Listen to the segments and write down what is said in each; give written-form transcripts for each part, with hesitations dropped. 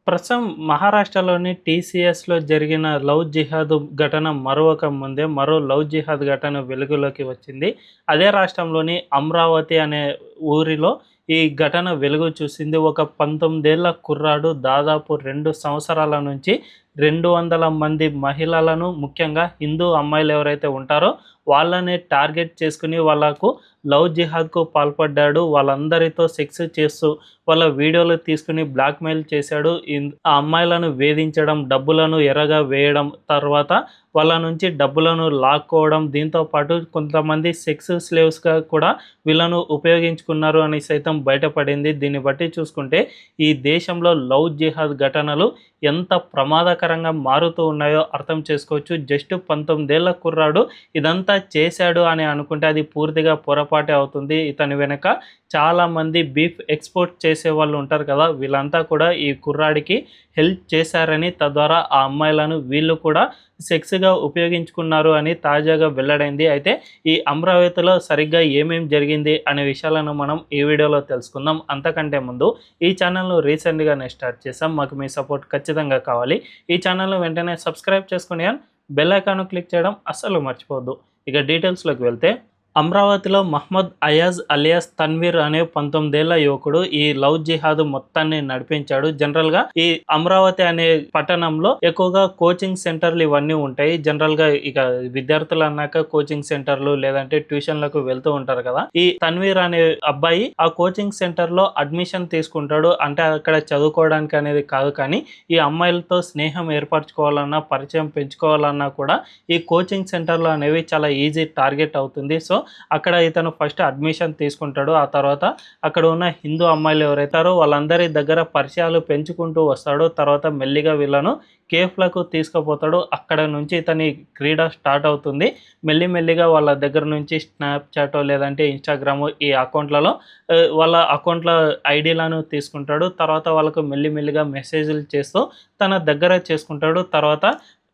ప్రస్తుతం మహారాష్ట్రలోని టీసీఎస్‌లో జరిగిన లవ్ జిహాద్ ఘటన మరొక ముందే మరో లవ్ జిహాద్ ఘటన వెలుగులోకి వచ్చింది. అదే రాష్ట్రంలోని అమరావతి అనే ఊరిలో ఈ ఘటన వెలుగు చూసింది. ఒక 19 ఏళ్ల కుర్రాడు దాదాపు 2 సంవత్సరాల నుంచి 200 మంది మహిళలను, ముఖ్యంగా హిందూ అమ్మాయిలు ఎవరైతే ఉంటారో వాళ్ళని టార్గెట్ చేసుకొని వాళ్ళకు లవ్ జిహాద్‌కు పాల్పడ్డాడు. వాళ్ళందరితో సెక్స్ చేస్తూ వాళ్ళ వీడియోలు తీసుకొని బ్లాక్‌మెయిల్ చేశాడు. ఆ అమ్మాయిలను వేధించడం, డబ్బులను ఎర్రగా వేయడం, తర్వాత వాళ్ళ నుంచి డబ్బులను లాక్కోవడం, దీంతో పాటు కొంతమంది సెక్స్ స్లేవ్స్‌గా కూడా వీళ్ళను ఉపయోగించుకున్నారు అని సైతం బయటపడింది. దీన్ని బట్టి చూసుకుంటే ఈ దేశంలో లవ్ జిహాద్ ఘటనలు ఎంత ప్రమాదకరంగా మారుతూ ఉన్నాయో అర్థం చేసుకోవచ్చు. జస్ట్ 19 ఏళ్ల కుర్రాడు ఇదంతా చేశాడు అని అనుకుంటే అది పూర్తిగా పొరపాటే అవుతుంది. ఇతని వెనక చాలామంది బీఫ్ ఎక్స్‌పోర్ట్ చేసేవాళ్ళు ఉంటారు కదా! వీళ్ళంతా కూడా ఈ కుర్రాడికి హెల్ప్ చేశారని, తద్వారా ఆ అమ్మాయిలను వీళ్ళు కూడా సెక్స్‌గా ఉపయోగించుకున్నారు అని తాజాగా వెల్లడైంది. అయితే ఈ అమరావతిలో సరిగ్గా ఏమేం జరిగింది అనే విషయాలను మనం ఈ వీడియోలో తెలుసుకుందాం. అంతకంటే ముందు ఈ ఛానల్‌ను రీసెంట్‌గానే స్టార్ట్ చేశాం. మాకు మీ సపోర్ట్ ఖచ్చితంగా కావాలి. ఈ ఛానల్‌ను వెంటనే సబ్స్క్రైబ్ చేసుకొని బెల్ ఐకాన్‌ను క్లిక్ చేయడం అస్సలు మర్చిపోవద్దు. ఇక డీటెయిల్స్‌లోకి వెళ్తే, అమరావతిలో మహ్మద్ అయాజ్ అలియాస్ తన్వీర్ అనే 19 ఏళ్ల యువకుడు ఈ లవ్ జిహాద్ మొత్తాన్ని నడిపించాడు. జనరల్‌గా ఈ అమరావతి అనే పట్టణంలో ఎక్కువగా కోచింగ్ సెంటర్లు ఇవన్నీ ఉంటాయి. జనరల్‌గా ఇక విద్యార్థులు అన్నాక కోచింగ్ సెంటర్లు లేదంటే ట్యూషన్లకు వెళ్తూ ఉంటారు కదా! ఈ తన్వీర్ అనే అబ్బాయి ఆ కోచింగ్ సెంటర్‌లో అడ్మిషన్ తీసుకుంటాడు. అంటే అక్కడ చదువుకోవడానికి అనేది కాదు, కానీ ఈ అమ్మాయిలతో స్నేహం ఏర్పరచుకోవాలన్నా, పరిచయం పెంచుకోవాలన్నా కూడా ఈ కోచింగ్ సెంటర్లు అనేవి చాలా ఈజీ టార్గెట్ అవుతుంది. సో అక్కడ ఇతను ఫస్ట్ అడ్మిషన్ తీసుకుంటాడు. ఆ తర్వాత అక్కడ ఉన్న హిందూ అమ్మాయిలు ఎవరైతారో వాళ్ళందరి దగ్గర పరిచయాలు పెంచుకుంటూ వస్తాడు. తర్వాత మెల్లిగా వీళ్ళను కేఫ్‌లకు తీసుకుపోతాడు. అక్కడ నుంచి ఇతని క్రీడ స్టార్ట్ అవుతుంది. మెల్లిమెల్లిగా వాళ్ళ దగ్గర నుంచి స్నాప్‌చాటో లేదంటే ఇన్‌స్టాగ్రాము ఈ అకౌంట్లలో వాళ్ళ అకౌంట్ల ఐడీలను తీసుకుంటాడు. తర్వాత వాళ్ళకు మెల్లిమెల్లిగా మెసేజ్‌లు చేస్తూ తన దగ్గర చేసుకుంటాడు. తర్వాత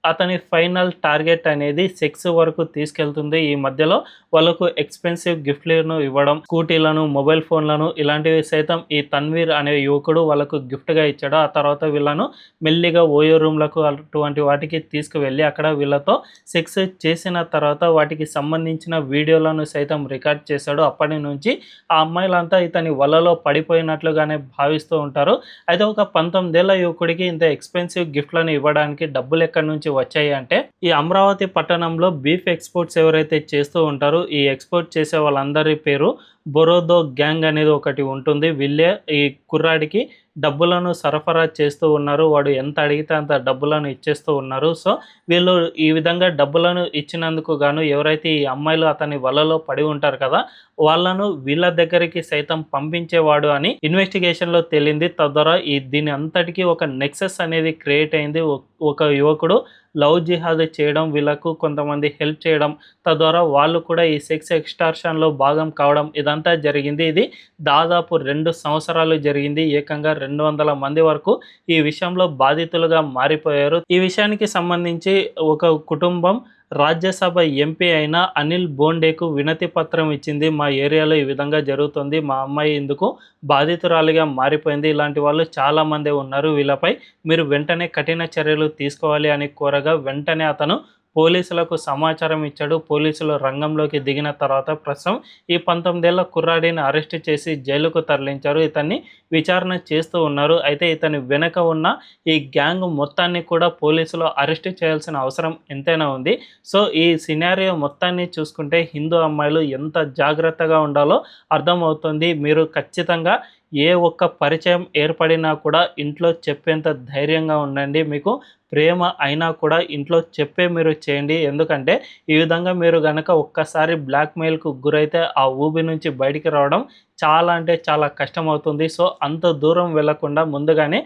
అతని ఫైనల్ టార్గెట్ అనేది సెక్స్ వరకు తీసుకెళ్తుంది. ఈ మధ్యలో వాళ్ళకు ఎక్స్‌పెన్సివ్ గిఫ్ట్‌లను ఇవ్వడం, స్కూటీలను, మొబైల్ ఫోన్‌లను ఇలాంటివి సైతం ఈ తన్వీర్ అనే యువకుడు వాళ్ళకు గిఫ్ట్‌గా ఇచ్చాడు. ఆ తర్వాత వీళ్ళను మెల్లిగా ఓయో రూమ్‌లకు అటువంటి వాటికి తీసుకువెళ్ళి అక్కడ వీళ్ళతో సెక్స్ చేసిన తర్వాత వాటికి సంబంధించిన వీడియోలను సైతం రికార్డ్ చేశాడు. అప్పటి నుంచి ఆ అమ్మాయిలంతా ఇతని వలలో పడిపోయినట్లుగానే భావిస్తూ ఉంటారు. అయితే ఒక 19 ఏళ్ల యువకుడికి ఇంత ఎక్స్‌పెన్సివ్ గిఫ్ట్‌లను ఇవ్వడానికి డబ్బులు ఎక్కడి నుంచి వచ్చాయి అంటే, ఈ అమరావతి పట్టణంలో బీఫ్ ఎక్స్‌పోర్ట్స్ ఎవరైతే చేస్తూ ఉంటారో ఈ ఎక్స్‌పోర్ట్ చేసే వాళ్ళందరి పేరు బొరోదో గ్యాంగ్ అనేది ఒకటి ఉంటుంది. వీళ్ళే ఈ కుర్రాడికి డబ్బులను సరఫరా చేస్తూ ఉన్నారు. వాడు ఎంత అడిగితే అంత డబ్బులను ఇచ్చేస్తూ ఉన్నారు. సో వీళ్ళు ఈ విధంగా డబ్బులను ఇచ్చినందుకు గాను ఎవరైతే ఈ అమ్మాయిలు అతని వలలో పడి ఉంటారు కదా! వాళ్ళను వీళ్ళ దగ్గరికి సైతం పంపించేవాడు అని ఇన్వెస్టిగేషన్‌లో తేలింది. తద్వారా దీని అంతటికి ఒక నెక్సస్ అనేది క్రియేట్ అయింది. ఒక యువకుడు లవ్ జిహాద్ చేయడం, వీళ్ళకు కొంతమంది హెల్ప్ చేయడం, తద్వారా వాళ్ళు కూడా ఈ సెక్స్ ఎక్స్‌టార్షన్‌లో భాగం కావడం ఇదంతా జరిగింది. ఇది దాదాపు 2 సంవత్సరాలు జరిగింది. ఏకంగా 200 మంది వరకు ఈ విషయంలో బాధితులుగా మారిపోయారు. ఈ విషయానికి సంబంధించి ఒక కుటుంబం రాజ్యసభ ఎంపీ అయిన అనిల్ బోండేకు వినతి పత్రం ఇచ్చింది. మా ఏరియాలో ఈ విధంగా జరుగుతుంది. మా అమ్మాయి ఇందుకు బాధితురాలిగా మారిపోయింది. ఇలాంటి వాళ్ళు చాలామందే ఉన్నారు. వీళ్ళపై మీరు వెంటనే కఠిన చర్యలు తీసుకోవాలి అని కోరగా వెంటనే అతను పోలీసులకు సమాచారం ఇచ్చాడు. పోలీసులు రంగంలోకి దిగిన తర్వాత ప్రస్తుతం ఈ 19 ఏళ్ల కుర్రాడిని అరెస్ట్ చేసి జైలుకు తరలించారు. ఇతన్ని విచారణ చేస్తూ ఉన్నారు. అయితే ఇతని వెనక ఉన్న ఈ గ్యాంగ్ మొత్తాన్ని కూడా పోలీసులు అరెస్ట్ చేయాల్సిన అవసరం ఎంతైనా ఉంది. సో ఈ సినారియో మొత్తాన్ని చూసుకుంటే హిందూ అమ్మాయిలు ఎంత జాగ్రత్తగా ఉండాలో అర్థమవుతుంది. మీరు ఖచ్చితంగా ఏ ఒక్క పరిచయం ఏర్పడినా కూడా ఇంట్లో చెప్పేంత ధైర్యంగా ఉండండి. మీకు ప్రేమ అయినా కూడా ఇంట్లో చెప్పే మీరు చేయండి. ఎందుకంటే ఈ విధంగా మీరు గనక ఒక్కసారి బ్లాక్‌మెయిల్‌కు గురైతే ఆ ఊబి నుంచి బయటికి రావడం చాలా అంటే చాలా కష్టమవుతుంది. సో అంత దూరం వెళ్ళకుండా ముందుగానే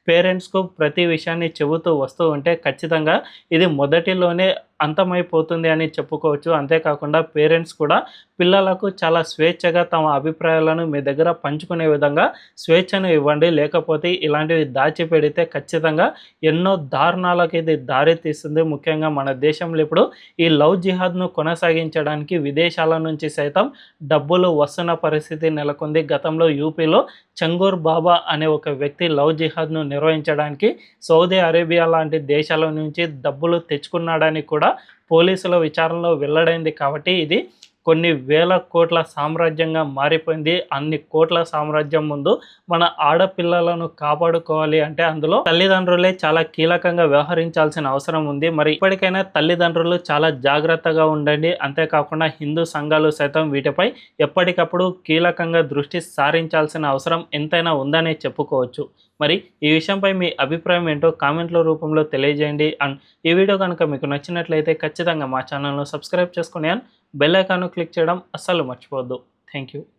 పేరెంట్స్‌కు ప్రతి విషయాన్ని చెబుతూ వస్తూ ఉంటే ఖచ్చితంగా ఇది మొదటిలోనే అంతమైపోతుంది అని చెప్పుకోవచ్చు. అంతేకాకుండా పేరెంట్స్ కూడా పిల్లలకు చాలా స్వేచ్ఛగా తమ అభిప్రాయాలను మీ దగ్గర పంచుకునే విధంగా స్వేచ్ఛను ఇవ్వండి. లేకపోతే ఇలాంటివి దాచిపెడితే ఖచ్చితంగా ఎన్నో దారుణాలకు ఇది దారి తీస్తుంది. ముఖ్యంగా మన దేశంలో ఇప్పుడు ఈ లవ్ జిహాద్‌ను కొనసాగించడానికి విదేశాల నుంచి సైతం డబ్బులు వస్తున్న పరిస్థితి నెలకొంది. గతంలో యూపీలో చంగూర్ బాబా అనే ఒక వ్యక్తి లవ్ జిహాద్‌ను నిర్వహించడానికి సౌదీ అరేబియా లాంటి దేశాల నుంచి డబ్బులు తెచ్చుకున్నాడని కూడా పోలీసుల విచారణలో వెల్లడైంది. కాబట్టి ఇది కొన్ని వేల కోట్ల సామ్రాజ్యంగా మారిపోయింది. అన్ని కోట్ల సామ్రాజ్యం ముందు మన ఆడపిల్లలను కాపాడుకోవాలి అంటే అందులో తల్లిదండ్రులే చాలా కీలకంగా వ్యవహరించాల్సిన అవసరం ఉంది. మరి ఇప్పటికైనా తల్లిదండ్రులు చాలా జాగ్రత్తగా ఉండండి. అంతేకాకుండా హిందూ సంఘాలు సైతం వీటిపై ఎప్పటికప్పుడు కీలకంగా దృష్టి సారించాల్సిన అవసరం ఎంతైనా ఉందనే చెప్పుకోవచ్చు. మరి ఈ విషయంపై మీ అభిప్రాయం ఏంటో కామెంట్ల రూపంలో తెలియజేయండి. అండ్ ఈ వీడియో కనుక మీకు నచ్చినట్లయితే ఖచ్చితంగా మా ఛానల్ను సబ్స్క్రైబ్ చేసుకుని బెల్ ఐకాన్ను క్లిక్ చేయడం అస్సలు మర్చిపోవద్దు. Thank you.